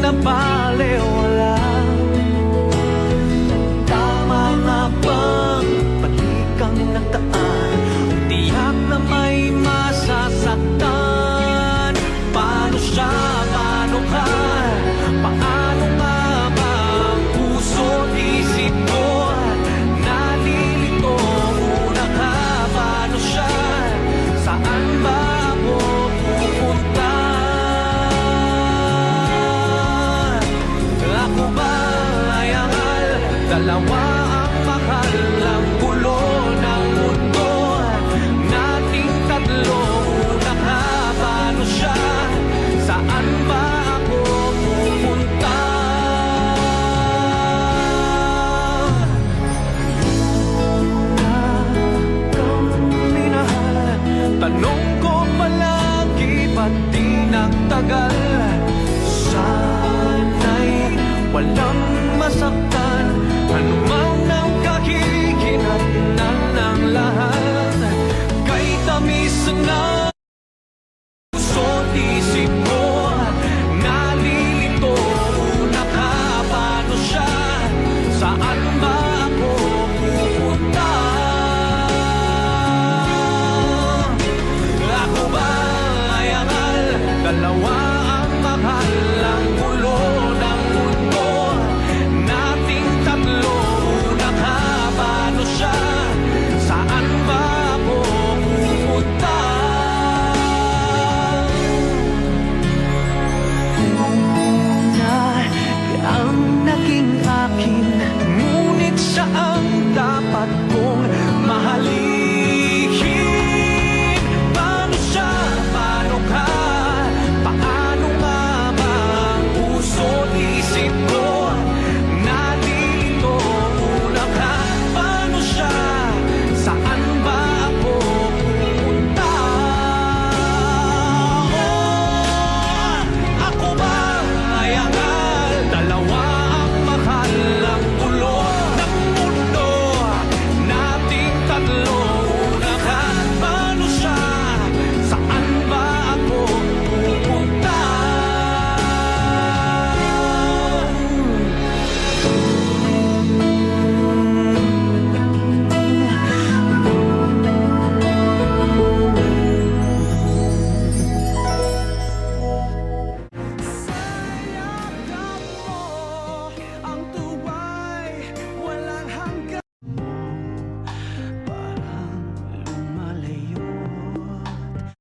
na balewala. Tama nga bang balikang nagdaan, tiyak na may masasaktan? Paano siya, paano ka, paano nga ba ang puso't isip ko? Nalilito muna ka, paano siya, saan ba ako pupunta? Ako ba ay angal, dalawa ang mahal, ang gulo ng mundo nating tatlo? Una ka, paano siya, saan ba ako pupunta? Kang minahal, tanong ko palagi, ba't di nagtagal? Sana'y walang masaktan, anumang ang kahihinatnan ng lahat, kay tamis na